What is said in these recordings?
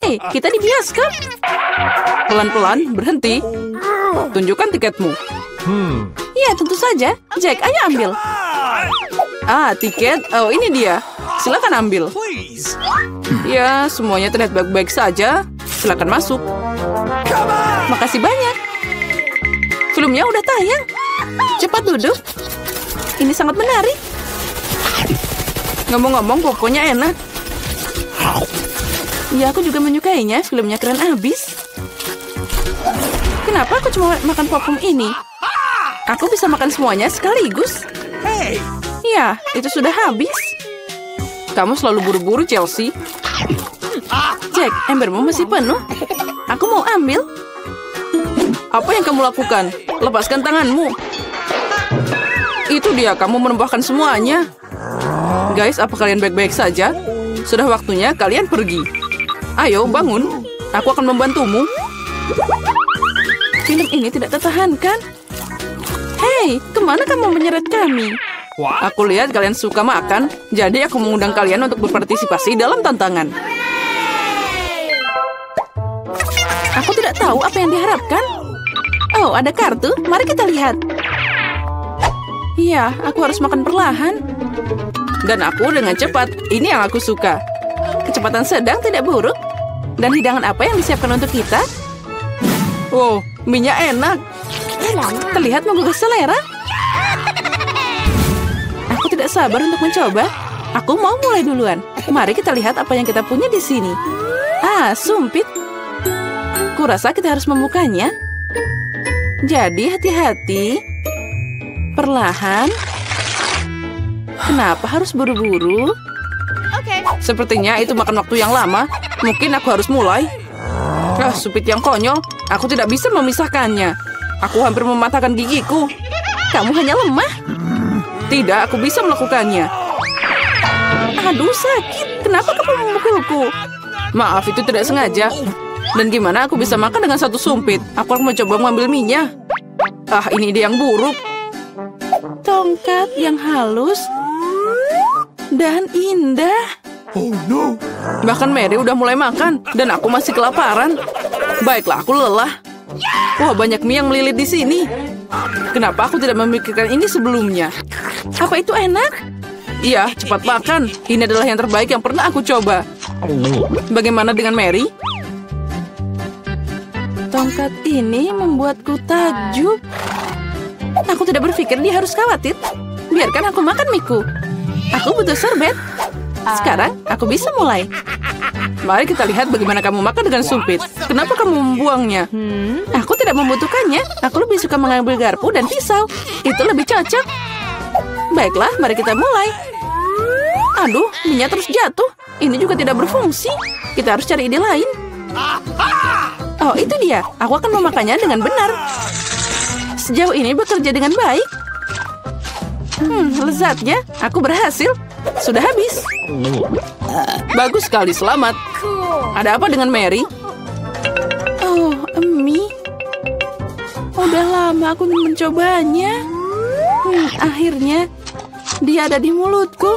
Hei, kita di bioskop. Pelan-pelan, berhenti. Tunjukkan tiketmu. Ya, tentu saja. Jack, ayo ambil. Tiket. Oh, ini dia. Silakan ambil. Ya, semuanya terlihat baik-baik saja. Silakan masuk. Makasih banyak. Filmnya udah tayang. Cepat duduk. Ini sangat menarik. Ngomong-ngomong, pokoknya enak. Ya, aku juga menyukainya. Filmnya keren abis. Kenapa aku cuma makan popcorn ini? Aku bisa makan semuanya sekaligus. Ya, itu sudah habis. Kamu selalu buru-buru, Chelsea. Jack, embermu masih penuh. Aku mau ambil. Apa yang kamu lakukan? Lepaskan tanganmu. Itu dia, kamu menambahkan semuanya. Guys, apa kalian baik-baik saja? Sudah waktunya kalian pergi. Ayo, bangun. Aku akan membantumu. Film ini tidak tertahankan. Hei, kemana kamu menyeret kami? Aku lihat kalian suka makan, jadi aku mengundang kalian untuk berpartisipasi dalam tantangan. Aku tidak tahu apa yang diharapkan. Oh, ada kartu. Mari kita lihat. Iya, aku harus makan perlahan. Dan aku dengan cepat. Ini yang aku suka. Kecepatan sedang tidak buruk. Dan hidangan apa yang disiapkan untuk kita? Wow, minyak enak. Terlihat menggugah selera. Aku tidak sabar untuk mencoba. Aku mau mulai duluan. Mari kita lihat apa yang kita punya di sini. Sumpit. Kurasa kita harus membukanya. Jadi hati-hati. Perlahan. Kenapa harus buru-buru? Sepertinya itu makan waktu yang lama. Mungkin aku harus mulai. Sumpit yang konyol. Aku tidak bisa memisahkannya. Aku hampir mematahkan gigiku. Kamu hanya lemah. Tidak, aku bisa melakukannya. Aduh, sakit. Kenapa kamu memukulku? Maaf, itu tidak sengaja. Dan gimana aku bisa makan dengan satu sumpit? Aku akan mencoba mengambil minyak. Ini ide yang buruk. Tongkat yang halus dan indah. Oh no. Bahkan Mary udah mulai makan dan aku masih kelaparan. Baiklah, aku lelah. Wah, banyak mie yang melilit di sini. Kenapa aku tidak memikirkan ini sebelumnya? Apa itu enak? Iya, cepat makan. Ini adalah yang terbaik yang pernah aku coba. Bagaimana dengan Mary? Tongkat ini membuatku takjub. Aku tidak berpikir dia harus khawatir. Biarkan aku makan miku. Aku butuh sorbet. Sekarang aku bisa mulai. Mari kita lihat bagaimana kamu makan dengan sumpit. Kenapa kamu membuangnya? Aku tidak membutuhkannya. Aku lebih suka mengambil garpu dan pisau. Itu lebih cocok. Baiklah, mari kita mulai. Aduh, minyak terus jatuh. Ini juga tidak berfungsi. Kita harus cari ide lain. Oh, itu dia. Aku akan memakannya dengan benar. Sejauh ini bekerja dengan baik. Lezatnya. Aku berhasil. Sudah habis. Bagus sekali, selamat. Ada apa dengan Mary? Oh, mie. Udah lama aku ingin mencobanya. Akhirnya, dia ada di mulutku.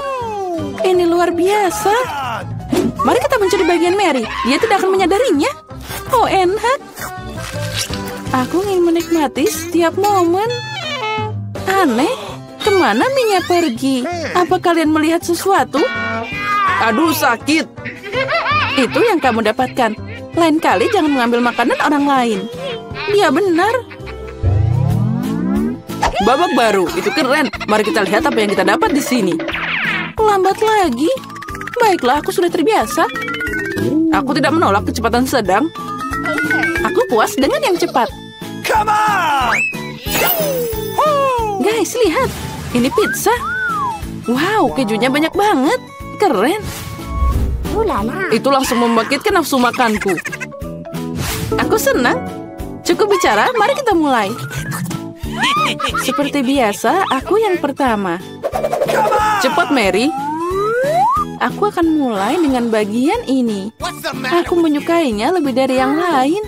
Ini luar biasa. Mari kita mencari bagian Mary. Dia tidak akan menyadarinya. Oh, enak. Aku ingin menikmati setiap momen. Aneh. Kemana minyak pergi? Apa kalian melihat sesuatu? Aduh, sakit. Itu yang kamu dapatkan. Lain kali jangan mengambil makanan orang lain. Dia benar. Babak baru, itu keren. Mari kita lihat apa yang kita dapat di sini. Lambat lagi. Baiklah, aku sudah terbiasa. Aku tidak menolak kecepatan sedang. Aku puas dengan yang cepat. Come on! Guys, lihat. Ini pizza. Wow, kejunya banyak banget. Keren. Itu langsung membangkitkan nafsu makanku. Aku senang. Cukup bicara, mari kita mulai. Seperti biasa, aku yang pertama. Cepat, Mary. Aku akan mulai dengan bagian ini. Aku menyukainya lebih dari yang lain.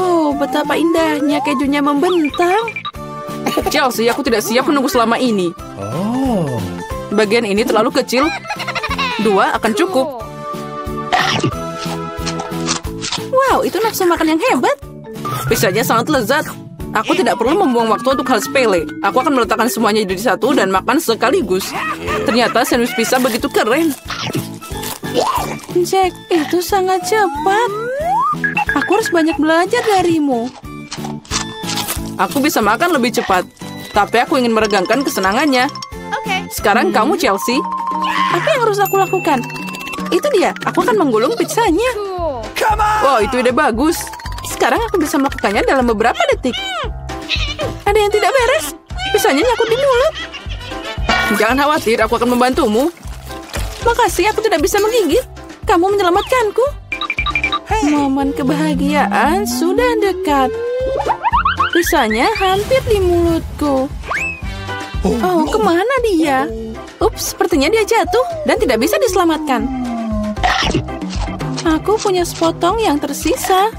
Oh, betapa indahnya kejunya membentang. Chelsea, aku tidak siap menunggu selama ini. Bagian ini terlalu kecil. 2 akan cukup. Wow, itu nafsu makan yang hebat. Pizzanya sangat lezat. Aku tidak perlu membuang waktu untuk hal sepele. Aku akan meletakkan semuanya jadi satu dan makan sekaligus. Ternyata sandwich pizza begitu keren. Jack, itu sangat cepat. Aku harus banyak belajar darimu. Aku bisa makan lebih cepat, tapi aku ingin meregangkan kesenangannya. Sekarang kamu, Chelsea. Apa yang harus aku lakukan? Itu dia, aku akan menggulung pizzanya. Wow, itu ide bagus. Sekarang aku bisa melakukannya dalam beberapa detik. Ada yang tidak beres. Pizzanya nyangkut di mulut. Jangan khawatir, aku akan membantumu. Makasih, aku tidak bisa menggigit. Kamu menyelamatkanku. Momen kebahagiaan sudah dekat. Pizzanya hampir di mulutku. Oh, kemana dia? Ups, sepertinya dia jatuh dan tidak bisa diselamatkan. Aku punya sepotong yang tersisa.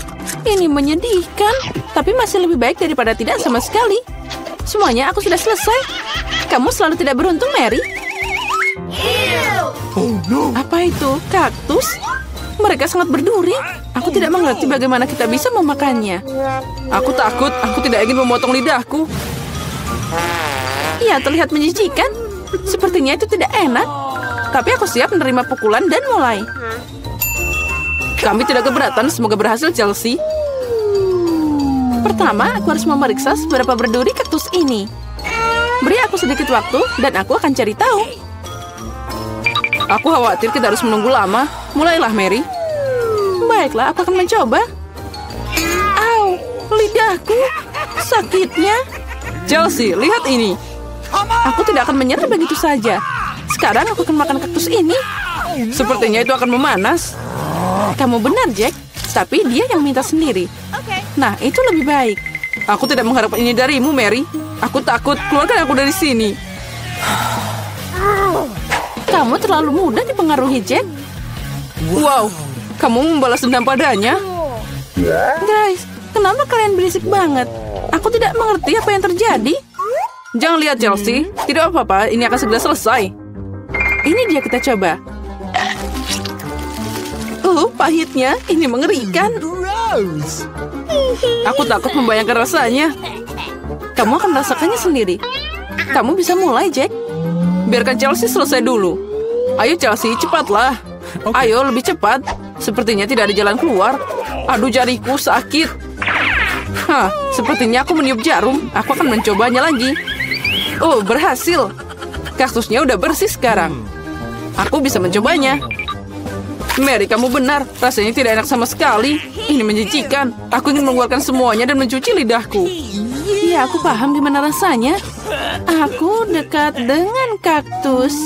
Ini menyedihkan, tapi masih lebih baik daripada tidak sama sekali. Semuanya aku sudah selesai. Kamu selalu tidak beruntung, Mary. Oh no! Apa itu? Kaktus? Mereka sangat berduri. Aku tidak mengerti bagaimana kita bisa memakannya. Aku takut, aku tidak ingin memotong lidahku. Iya, terlihat menjijikan. Sepertinya itu tidak enak. Tapi aku siap menerima pukulan dan mulai. Kami tidak keberatan, semoga berhasil, Chelsea. Pertama, aku harus memeriksa seberapa berduri kaktus ini. Beri aku sedikit waktu, dan aku akan cari tahu. Aku khawatir kita harus menunggu lama. Mulailah, Mary. Baiklah, aku akan mencoba. Au, lidahku. Sakitnya. Chelsea, lihat ini. Aku tidak akan menyerah begitu saja. Sekarang aku akan makan kaktus ini. Sepertinya itu akan memanas. Kamu benar, Jack. Tapi dia yang minta sendiri. Nah, itu lebih baik. Aku tidak mengharapkan ini darimu, Mary. Aku takut. Keluarkan aku dari sini. Kamu terlalu mudah dipengaruhi, Jack. Wow, kamu membalas dendam padanya. Guys, kenapa kalian berisik banget? Aku tidak mengerti apa yang terjadi. Jangan lihat, Chelsea. Tidak apa-apa, ini akan segera selesai. Ini dia, kita coba. Pahitnya. Ini mengerikan. Aku takut membayangkan rasanya. Kamu akan merasakannya sendiri. Kamu bisa mulai, Jack. Biarkan Chelsea selesai dulu. Ayo, Chelsea, cepatlah. Ayo, lebih cepat. Sepertinya tidak ada jalan keluar. Aduh, jariku sakit. Hah, sepertinya aku meniup jarum. Aku akan mencobanya lagi. Oh, berhasil. Kaktusnya udah bersih sekarang. Aku bisa mencobanya. Mary, kamu benar. Rasanya tidak enak sama sekali. Ini menjijikan. Aku ingin mengeluarkan semuanya dan mencuci lidahku. Iya, aku paham gimana rasanya. Aku dekat dengan kaktus.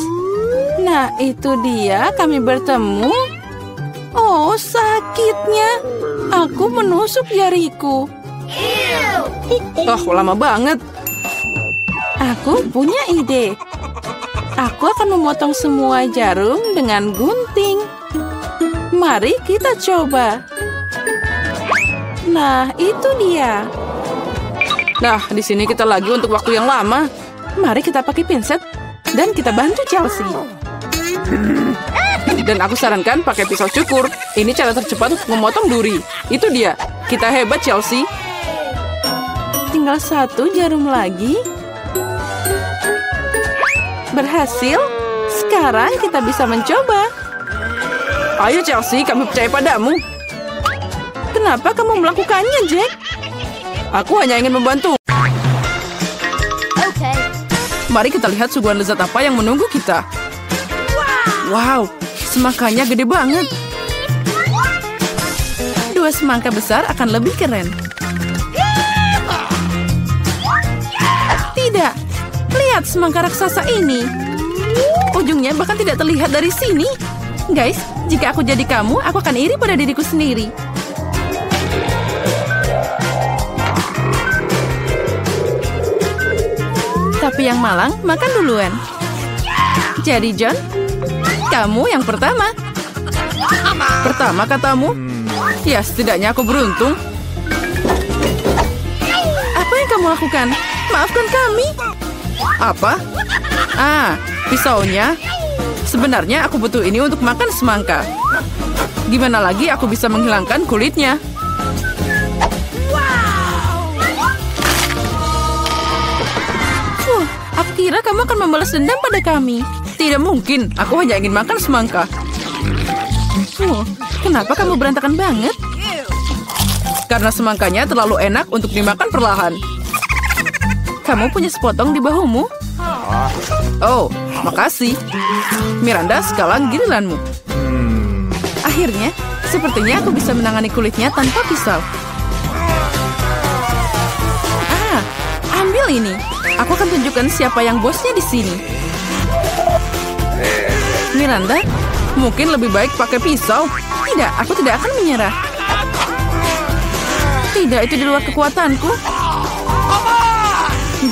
Nah, itu dia. Kami bertemu. Oh, sakitnya. Aku menusuk jariku. Oh, lama banget. Aku punya ide. Aku akan memotong semua jarum dengan gunting. Mari kita coba. Nah, itu dia. Nah, di sini kita lagi untuk waktu yang lama. Mari kita pakai pinset dan kita bantu Chelsea. Dan aku sarankan pakai pisau cukur. Ini cara tercepat untuk memotong duri. Itu dia. Kita hebat, Chelsea. Tinggal satu jarum lagi. Berhasil. Sekarang kita bisa mencoba. Ayo, Chelsea, kami percaya padamu. Kenapa kamu melakukannya, Jack? Aku hanya ingin membantu. Mari kita lihat suguhan lezat apa yang menunggu kita. Wow, semangkanya gede banget. 2 semangka besar akan lebih keren. Tidak, lihat semangka raksasa ini. Ujungnya bahkan tidak terlihat dari sini. Guys, jika aku jadi kamu, aku akan iri pada diriku sendiri. Tapi yang malang, makan duluan. Jadi, John, kamu yang pertama. Pertama katamu? Ya, setidaknya aku beruntung. Apa yang kamu lakukan? Maafkan kami. Apa? Ah, pisaunya. Sebenarnya aku butuh ini untuk makan semangka. Gimana lagi aku bisa menghilangkan kulitnya? kira kamu akan membalas dendam pada kami. Tidak mungkin, aku hanya ingin makan semangka. Oh, kenapa kamu berantakan banget? Karena semangkanya terlalu enak untuk dimakan perlahan. Kamu punya sepotong di bahumu? Oh, makasih. Miranda, sekarang giliranmu. Akhirnya, sepertinya aku bisa menangani kulitnya tanpa pisau. Ambil ini. Aku akan tunjukkan siapa yang bosnya di sini. Miranda, mungkin lebih baik pakai pisau. Tidak, aku tidak akan menyerah. Tidak, itu di luar kekuatanku.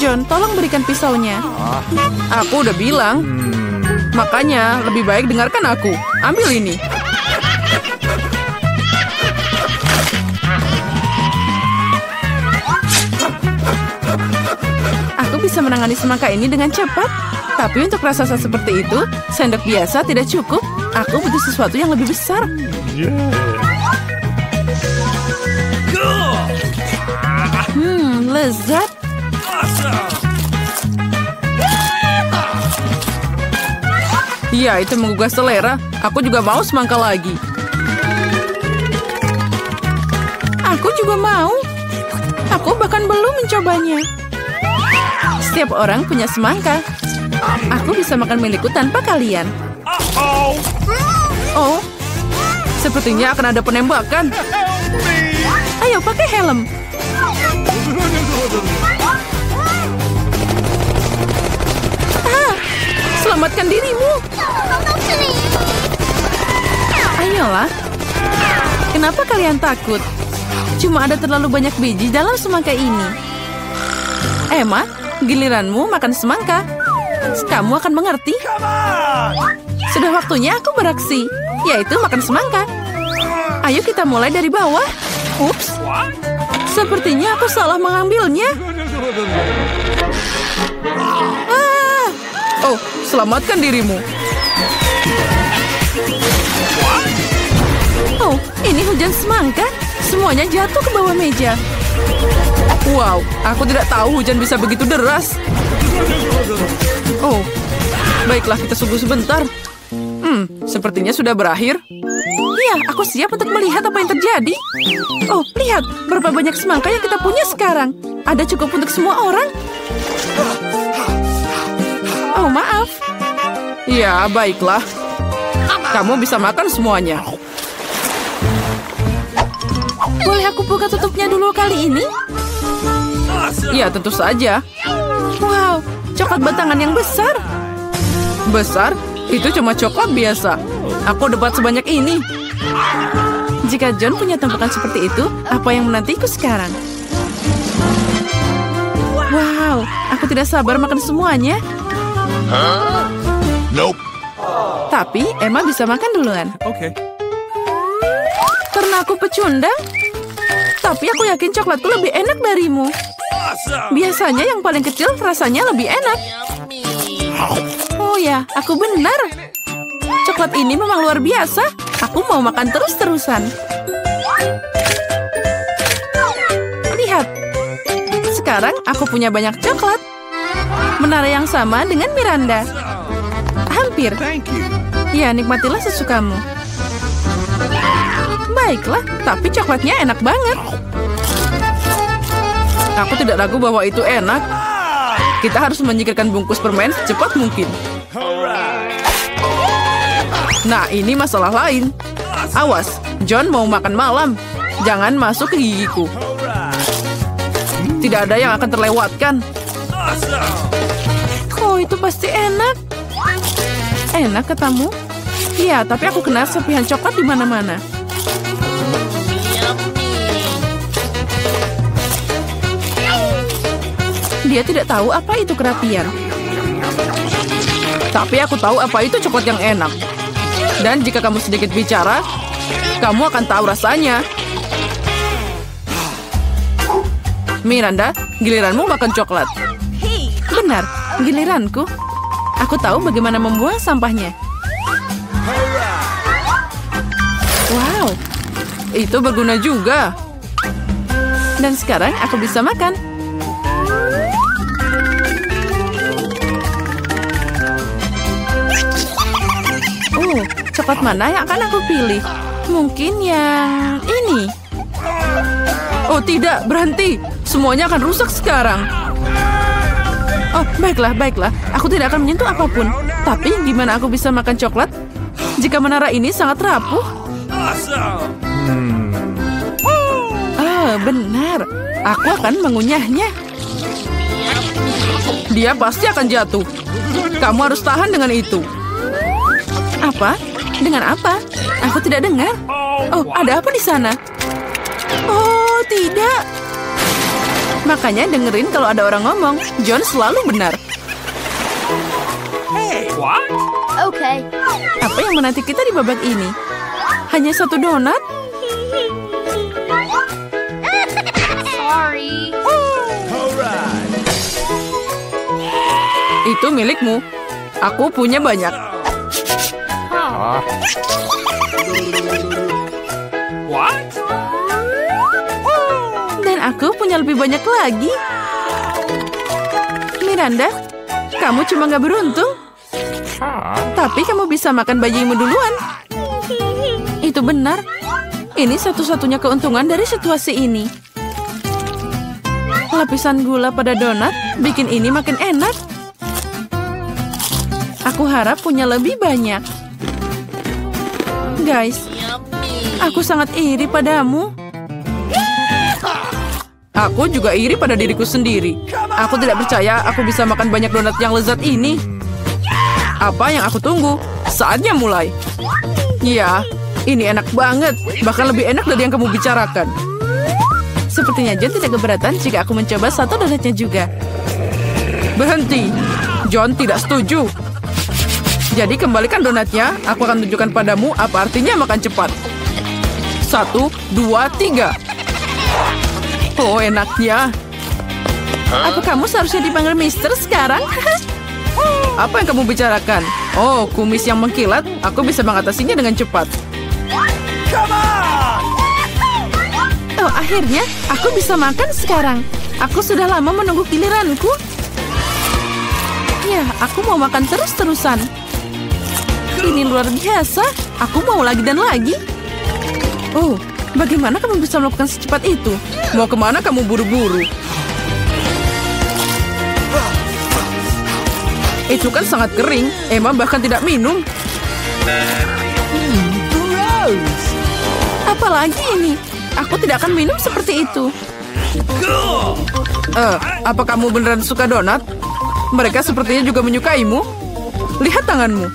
John, tolong berikan pisaunya. Aku udah bilang. Makanya, lebih baik dengarkan aku. Ambil ini. Aku bisa menangani semangka ini dengan cepat. Tapi untuk raksasa seperti itu, sendok biasa tidak cukup. Aku butuh sesuatu yang lebih besar. Lezat. Iya, itu menggugah selera. Aku juga mau semangka lagi. Aku juga mau. Aku bahkan belum mencobanya. Setiap orang punya semangka. Aku bisa makan milikku tanpa kalian. Oh, sepertinya akan ada penembakan. Ayo pakai helm. Selamatkan dirimu. Ayolah. Kenapa kalian takut? Cuma ada terlalu banyak biji dalam semangka ini. Emma, giliranmu makan semangka. Kamu akan mengerti. Sudah waktunya aku beraksi, yaitu makan semangka. Ayo kita mulai dari bawah. Ups, sepertinya aku salah mengambilnya. Oh, selamatkan dirimu. Oh, ini hujan semangka. Semuanya jatuh ke bawah meja. Wow, aku tidak tahu hujan bisa begitu deras. Oh, baiklah kita tunggu sebentar. Sepertinya sudah berakhir. Iya, aku siap untuk melihat apa yang terjadi. Oh, lihat berapa banyak semangka yang kita punya sekarang. Ada cukup untuk semua orang. Oh, maaf. Ya, baiklah. Kamu bisa makan semuanya. Boleh aku buka tutupnya dulu kali ini? Ya, tentu saja. Wow, coklat batangan yang besar. Besar? Itu cuma coklat biasa. Aku dapat sebanyak ini. Jika John punya tumpukan seperti itu, apa yang menantiku sekarang? Wow, aku tidak sabar makan semuanya. Nope. Tapi Emma bisa makan duluan. Okay. Karena aku pecundang. Tapi aku yakin coklatku lebih enak darimu. Biasanya yang paling kecil rasanya lebih enak. Oh ya, aku benar. Coklat ini memang luar biasa. Aku mau makan terus-terusan. Lihat. Sekarang aku punya banyak coklat. Menara yang sama dengan Miranda. Hampir. Ya, nikmatilah sesukamu. Baiklah, tapi coklatnya enak banget. Aku tidak ragu bahwa itu enak. Kita harus menyingkirkan bungkus permen secepat mungkin. Nah, ini masalah lain. Awas, John mau makan malam. Jangan masuk ke gigiku. Tidak ada yang akan terlewatkan. Oh, itu pasti enak. Enak katamu? Iya, tapi aku kena serpihan coklat di mana-mana. Dia tidak tahu apa itu kerapian. Tapi aku tahu apa itu coklat yang enak. Dan jika kamu sedikit bicara, kamu akan tahu rasanya. Miranda, giliranmu makan coklat. Benar, giliranku. Aku tahu bagaimana membuang sampahnya. Wow, itu berguna juga. Dan sekarang aku bisa makan. Coklat mana yang akan aku pilih? Mungkin yang ini. Oh tidak, berhenti. Semuanya akan rusak sekarang. Oh, baiklah. Aku tidak akan menyentuh apapun. Tapi gimana aku bisa makan coklat jika menara ini sangat rapuh? Benar. Aku akan mengunyahnya. Dia pasti akan jatuh. Kamu harus tahan dengan itu. Apa? Dengan apa? Aku tidak dengar. Oh, ada apa di sana? Oh, tidak. Makanya dengerin kalau ada orang ngomong. John selalu benar. What? Okay. Apa yang menanti kita di babak ini? Hanya satu donat? Sorry. Alright. Itu milikmu. Aku punya banyak. What? Dan aku punya lebih banyak lagi. Miranda, kamu cuma gak beruntung. Tapi kamu bisa makan bayimu duluan. Itu benar. Ini satu-satunya keuntungan dari situasi ini. Lapisan gula pada donat bikin ini makin enak. Aku harap punya lebih banyak. Guys, aku sangat iri padamu. Aku juga iri pada diriku sendiri. Aku tidak percaya aku bisa makan banyak donat yang lezat ini. Apa yang aku tunggu? Saatnya mulai. Ya, ini enak banget. Bahkan lebih enak dari yang kamu bicarakan. Sepertinya John tidak keberatan jika aku mencoba satu donatnya juga. Berhenti. John tidak setuju. Jadi kembalikan donatnya. Aku akan tunjukkan padamu apa artinya makan cepat. 1, 2, 3. Oh, enaknya. Apa kamu seharusnya dipanggil Mister sekarang? Apa yang kamu bicarakan? Oh, kumis yang mengkilat. Aku bisa mengatasinya dengan cepat. Come on! Oh, akhirnya aku bisa makan sekarang. Aku sudah lama menunggu giliranku. Ya, aku mau makan terus-terusan. Ini luar biasa. Aku mau lagi dan lagi. Oh, bagaimana kamu bisa melakukan secepat itu? Mau kemana kamu buru-buru? Itu kan sangat kering. Emma bahkan tidak minum. Gross! Apalagi ini? Aku tidak akan minum seperti itu. Apa kamu beneran suka donat? Mereka sepertinya juga menyukaimu. Lihat tanganmu.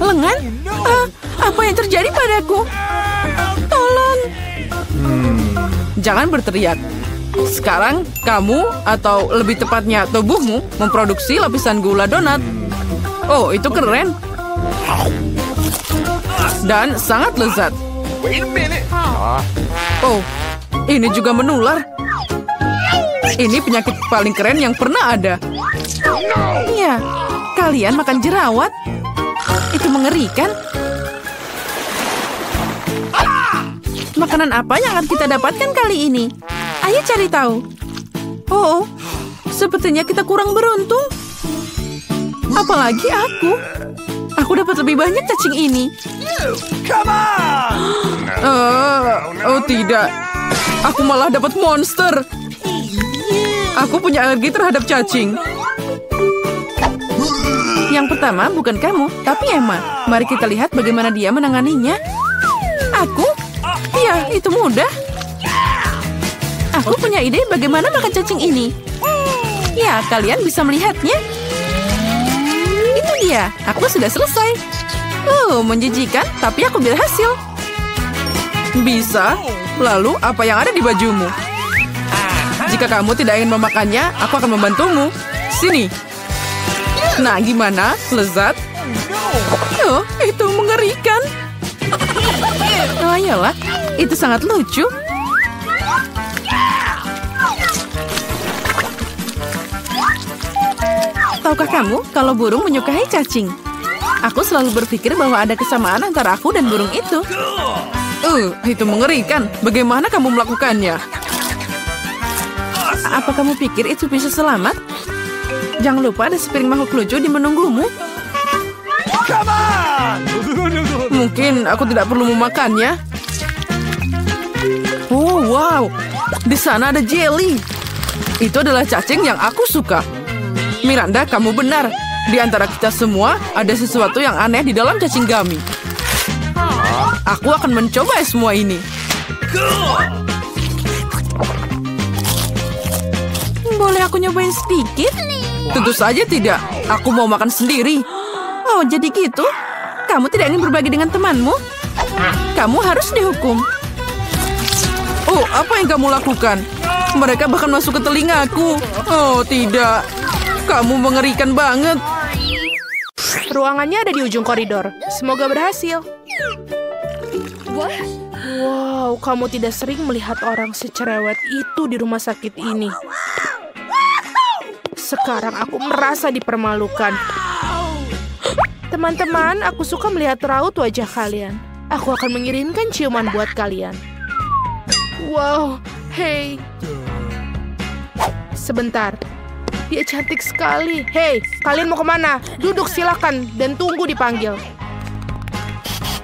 Lengan? Apa yang terjadi padaku? Tolong. Jangan berteriak. Sekarang kamu, atau lebih tepatnya tubuhmu, memproduksi lapisan gula donat. Oh, itu keren. Dan sangat lezat. Wait a minute. Oh, ini juga menular. Ini penyakit paling keren yang pernah ada. Ya, kalian makan jerawat. Itu mengerikan. Makanan apa yang akan kita dapatkan kali ini? Ayo cari tahu. Oh, sepertinya kita kurang beruntung. Apalagi aku. Aku dapat lebih banyak cacing ini. Come on! Oh tidak. Aku malah dapat monster. Aku punya alergi terhadap cacing. Yang pertama bukan kamu, tapi Emma. Mari kita lihat bagaimana dia menanganinya. Aku? Ya, itu mudah. Aku punya ide bagaimana makan cacing ini. Ya, kalian bisa melihatnya. Itu dia. Aku sudah selesai. Menjijikan, tapi aku berhasil. Bisa. Lalu, apa yang ada di bajumu? Jika kamu tidak ingin memakannya, aku akan membantumu. Sini. Nah, gimana? Lezat? Oh, itu mengerikan. Oh, ayolah. Itu sangat lucu. Tahukah kamu kalau burung menyukai cacing? Aku selalu berpikir bahwa ada kesamaan antara aku dan burung itu. Itu mengerikan. Bagaimana kamu melakukannya? Apa kamu pikir itu bisa selamat? Jangan lupa ada sepiring makhluk lucu di menunggumu. Come on! Mungkin aku tidak perlu memakannya. Oh, wow. Di sana ada jelly. Itu adalah cacing yang aku suka. Miranda, kamu benar. Di antara kita semua, ada sesuatu yang aneh di dalam cacing gummy. Aku akan mencoba semua ini. Boleh aku nyobain sedikit? Tentu saja tidak. Aku mau makan sendiri. Oh, jadi gitu? Kamu tidak ingin berbagi dengan temanmu? Kamu harus dihukum. Oh, apa yang kamu lakukan? Mereka bahkan masuk ke telingaku. Oh, tidak. Kamu mengerikan banget. Ruangannya ada di ujung koridor. Semoga berhasil. Wow, kamu tidak sering melihat orang secerewet itu di rumah sakit ini. Sekarang aku merasa dipermalukan. Teman-teman, aku suka melihat raut wajah kalian. Aku akan mengirimkan ciuman buat kalian. Wow, hey. Sebentar. Dia cantik sekali. Hei, kalian mau kemana? Duduk silakan dan tunggu dipanggil.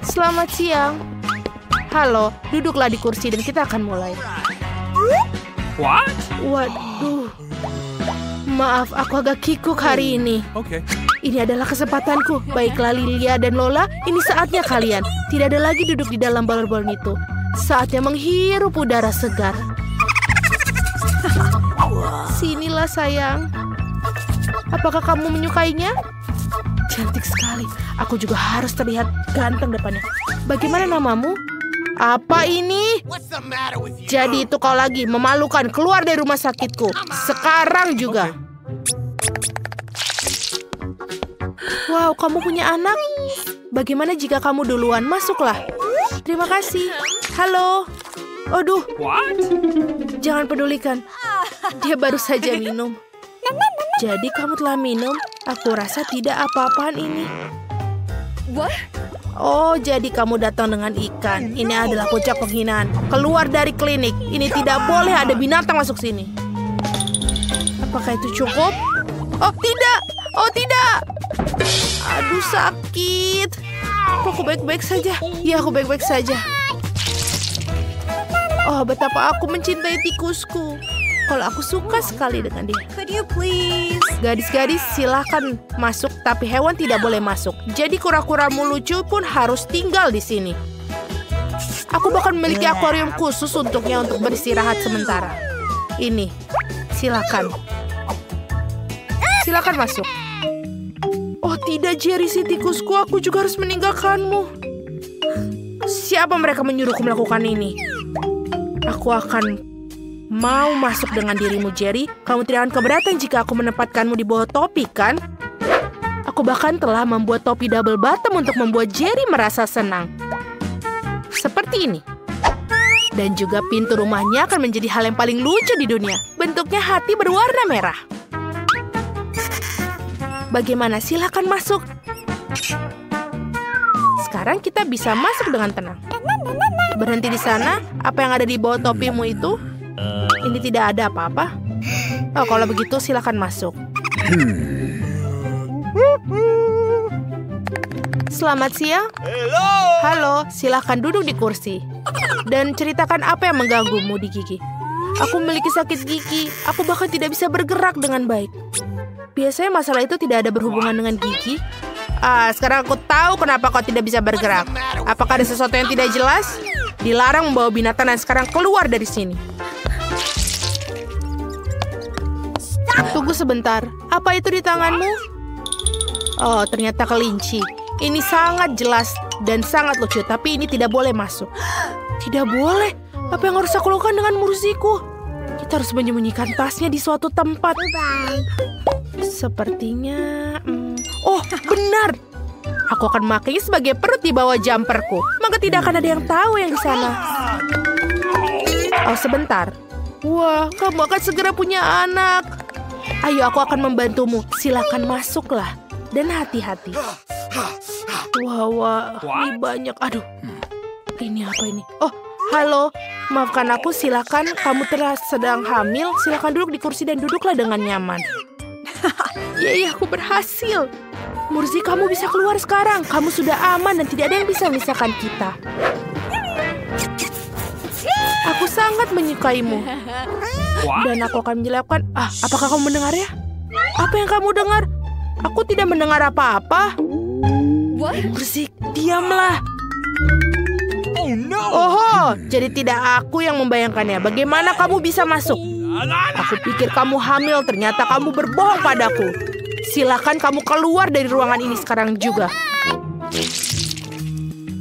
Selamat siang. Halo, duduklah di kursi dan kita akan mulai. What? Waduh. Maaf, aku agak kikuk hari ini. Okay. Ini adalah kesempatanku. Baiklah Lilia dan Lola, ini saatnya kalian. Tidak ada lagi duduk di dalam balon-balon itu. Saatnya menghirup udara segar. Sinilah sayang. Apakah kamu menyukainya? Cantik sekali. Aku juga harus terlihat ganteng depannya. Bagaimana namamu? Apa ini? Jadi itu kau lagi memalukan. Keluar dari rumah sakitku. Sekarang juga. Wow, kamu punya anak? Bagaimana jika kamu duluan? Masuklah. Terima kasih. Halo. Aduh. What? Jangan pedulikan. Dia baru saja minum. Jadi kamu telah minum? Aku rasa tidak apa-apaan ini. Oh, jadi kamu datang dengan ikan. Ini adalah puncak penghinaan. Keluar dari klinik. Ini tidak boleh ada binatang masuk sini. Apakah itu cukup? Oh, tidak. Oh, tidak. Aduh, sakit. Aku baik-baik saja. Ya, aku baik-baik saja. Oh, betapa aku mencintai tikusku. Kalau aku suka sekali dengan dia. Could you please? Gadis-gadis silahkan masuk, tapi hewan tidak boleh masuk. Jadi kura-kuramu lucu pun harus tinggal di sini. Aku bahkan memiliki akuarium khusus untuknya untuk beristirahat sementara. Ini, silakan. Silakan masuk. Oh tidak, Jerry si tikusku, aku juga harus meninggalkanmu. Siapa mereka menyuruhku melakukan ini? Aku akan mau masuk dengan dirimu, Jerry. Kamu tidak akan keberatan jika aku menempatkanmu di bawah topi, kan? Aku bahkan telah membuat topi double bottom untuk membuat Jerry merasa senang. Seperti ini. Dan juga pintu rumahnya akan menjadi hal yang paling lucu di dunia. Bentuknya hati berwarna merah. Bagaimana? Silakan masuk. Sekarang kita bisa masuk dengan tenang. Berhenti di sana. Apa yang ada di bawah topimu itu? Ini tidak ada apa-apa. Oh, kalau begitu silakan masuk. Selamat siang. Halo, silakan duduk di kursi. Dan ceritakan apa yang mengganggumu di gigi. Aku memiliki sakit gigi. Aku bahkan tidak bisa bergerak dengan baik. Biasanya masalah itu tidak ada berhubungan dengan gigi. Sekarang aku tahu kenapa kau tidak bisa bergerak. Apakah ada sesuatu yang tidak jelas? Dilarang membawa binatang dan sekarang keluar dari sini. Tunggu sebentar. Apa itu di tanganmu? Oh, ternyata kelinci. Ini sangat jelas dan sangat lucu, tapi ini tidak boleh masuk. Tidak boleh? Apa yang harus aku lakukan dengan mursiku? Kita harus menyembunyikan tasnya di suatu tempat. Sepertinya... Oh, benar! Aku akan memakainya sebagai perut di bawah jumperku. Maka tidak akan ada yang tahu yang di sana. Oh, sebentar. Wah, kamu akan segera punya anak. Ayo, aku akan membantumu. Silakan masuklah. Dan hati-hati. Wah, ini banyak. Aduh, ini apa ini? Oh, halo. Maafkan aku, silakan. Kamu sedang hamil. Silakan duduk di kursi dan duduklah dengan nyaman. Yeay, aku berhasil. Murzi, kamu bisa keluar sekarang. Kamu sudah aman dan tidak ada yang bisa memisahkan kita. Aku sangat menyukaimu. Dan aku akan menjelaskan. Apakah kamu mendengar ya? Apa yang kamu dengar? Aku tidak mendengar apa-apa. Murzi, diamlah. Oh, jadi tidak aku yang membayangkannya. Bagaimana kamu bisa masuk? Aku pikir kamu hamil, ternyata kamu berbohong padaku. Silakan kamu keluar dari ruangan ini sekarang juga.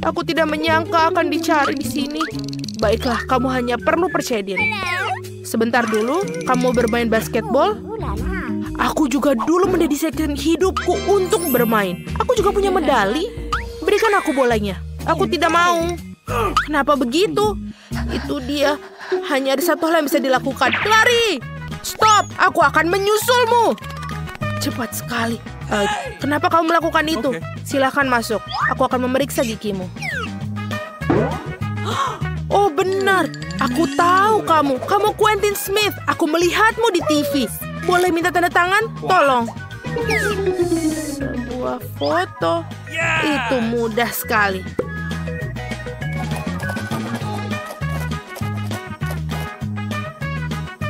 Aku tidak menyangka akan dicari di sini. Baiklah, kamu hanya perlu percaya diri. Sebentar dulu, kamu bermain basketball? Aku juga dulu mendedikasikan hidupku untuk bermain. Aku juga punya medali. Berikan aku bolanya. Aku tidak mau. Kenapa begitu? Itu dia. Hanya ada satu hal yang bisa dilakukan. Lari! Stop! Aku akan menyusulmu. Cepat sekali. Kenapa kamu melakukan itu? Silakan masuk. Aku akan memeriksa gigimu. Oh benar. Aku tahu kamu. Kamu Quentin Smith. Aku melihatmu di TV. Boleh minta tanda tangan? Tolong. Sebuah foto. Itu mudah sekali.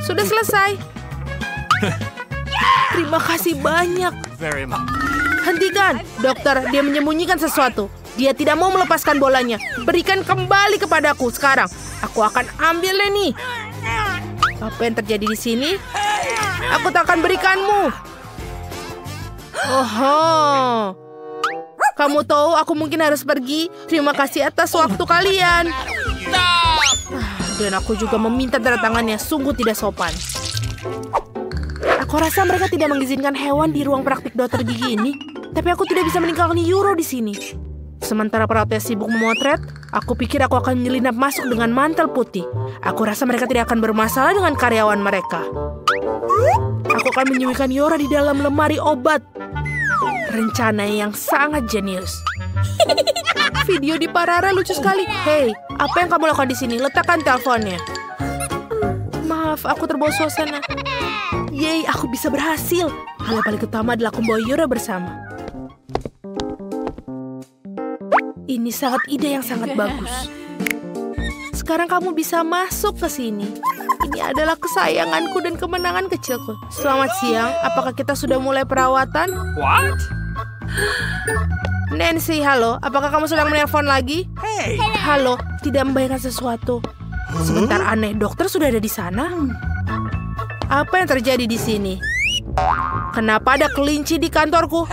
Sudah selesai. Terima kasih banyak. Hentikan, dokter. Dia menyembunyikan sesuatu. Dia tidak mau melepaskan bolanya. Berikan kembali kepadaku sekarang. Aku akan ambilnya nih. Apa yang terjadi di sini? Aku tak akan berikanmu. Oh, kamu tahu aku mungkin harus pergi. Terima kasih atas waktu kalian. Dan aku juga meminta tanda tangannya. Sungguh tidak sopan. Aku rasa mereka tidak mengizinkan hewan di ruang praktik dokter gigi ini. Tapi aku tidak bisa meninggalkan Euro di sini. Sementara perawatnya sibuk memotret, aku pikir aku akan menyelinap masuk dengan mantel putih. Aku rasa mereka tidak akan bermasalah dengan karyawan mereka. Aku akan menyembunyikan Yora di dalam lemari obat. Rencana yang sangat jenius. Video di Parara lucu sekali. Hei, apa yang kamu lakukan di sini? Letakkan teleponnya. Maaf, aku terbawa suasana. Yeay, aku bisa berhasil. Hal yang paling utama adalah aku membawa Yora bersama. Ini sangat ide yang sangat bagus. Sekarang kamu bisa masuk ke sini. Ini adalah kesayanganku dan kemenangan kecilku. Selamat siang. Apakah kita sudah mulai perawatan? What? Nancy, halo. Apakah kamu sedang menelpon lagi? Hey. Halo, tidak membayangkan sesuatu. Sebentar, aneh. Dokter sudah ada di sana? Apa yang terjadi di sini? Kenapa ada kelinci di kantorku?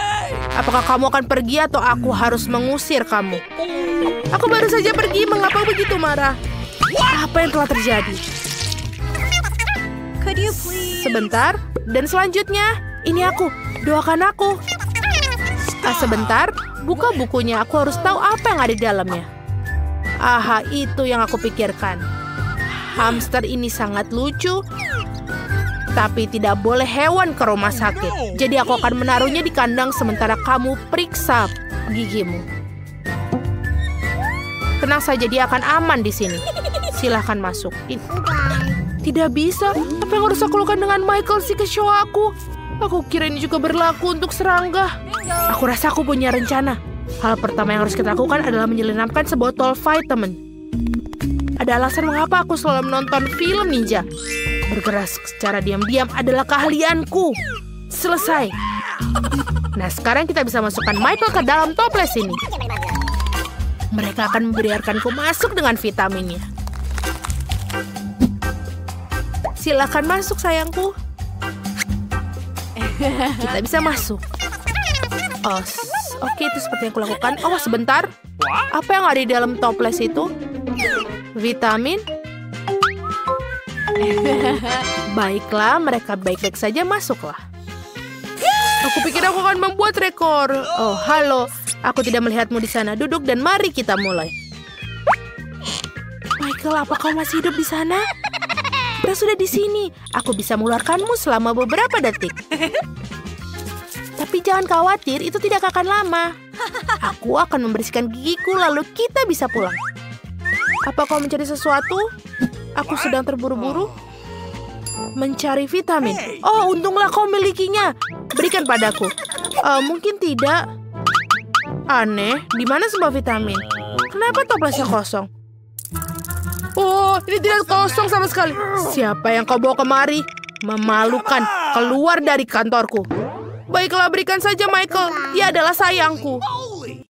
Apakah kamu akan pergi atau aku harus mengusir kamu? Aku baru saja pergi. Mengapa begitu marah? Apa yang telah terjadi? Sebentar. Dan selanjutnya, ini aku. Doakan aku. Sebentar. Buka bukunya. Aku harus tahu apa yang ada di dalamnya. Aha, itu yang aku pikirkan. Hamster ini sangat lucu. Tapi tidak boleh hewan ke rumah sakit. Jadi aku akan menaruhnya di kandang sementara kamu periksa gigimu. Tenang saja, dia akan aman di sini. Silahkan masuk. Tidak bisa. Apa yang harus aku lakukan dengan Michael si show aku? Aku kira ini juga berlaku untuk serangga. Aku rasa aku punya rencana. Hal pertama yang harus kita lakukan adalah menyelinapkan sebotol vitamin. Ada alasan mengapa aku selalu menonton film ninja. Bergerak secara diam-diam adalah keahlianku. Selesai. Nah, sekarang kita bisa masukkan Michael ke dalam toples ini. Mereka akan membiarkanku masuk dengan vitaminnya. Silakan masuk, sayangku. Kita bisa masuk. Oh, oke, itu seperti yang aku lakukan. Oh, sebentar. Apa yang ada di dalam toples itu? Vitamin? Baiklah, mereka baik-baik saja, masuklah. Aku pikir aku akan membuat rekor. Oh, halo. Aku tidak melihatmu di sana. Duduk dan mari kita mulai. Michael, apa kau masih hidup di sana? Kita sudah di sini. Aku bisa mengeluarkanmu selama beberapa detik. Tapi jangan khawatir, itu tidak akan lama. Aku akan membersihkan gigiku, lalu kita bisa pulang. Apa kau mencari sesuatu? Aku sedang terburu-buru. Mencari vitamin. Oh, untunglah kau milikinya. Berikan padaku. Mungkin tidak. Aneh, di mana semua vitamin? Kenapa toplesnya kosong? Oh, ini tidak kosong sama sekali. Siapa yang kau bawa kemari? Memalukan. Keluar dari kantorku. Baiklah, berikan saja Michael. Dia adalah sayangku.